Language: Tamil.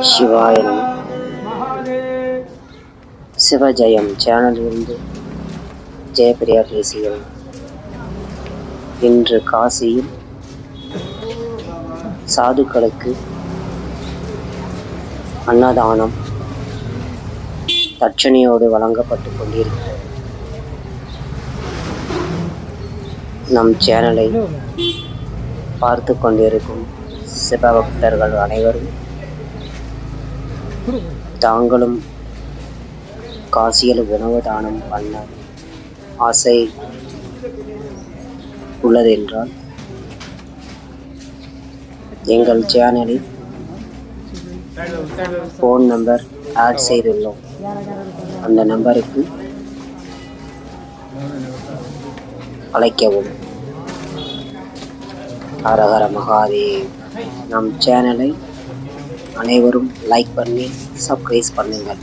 சிவாய நம. சிவஜெயம் சேனலிலிருந்து ஜெயபிரியா பேசுகிறேன். இன்று காசியில் சாதுக்களுக்கு அன்னதானம் தட்சணையோடு வழங்கப்பட்டு கொண்டிருக்கிறது. நம் சேனலை பார்த்து கொண்டிருக்கும் சிவபக்தர்கள் அனைவரும் தாங்களும் காசியில் உணவு தானம் பண்ண ஆசை உள்ளதென்றால் எங்கள் சேனலில் ஃபோன் நம்பர் ஆட் செய்துள்ளோம். அந்த நம்பருக்கு அழைக்கவும். ஹரஹர மகாதேவ். நம் சேனலை அனைவரும் லைக் பண்ணி சப்ஸ்கிரைப் பண்ணுங்கள்.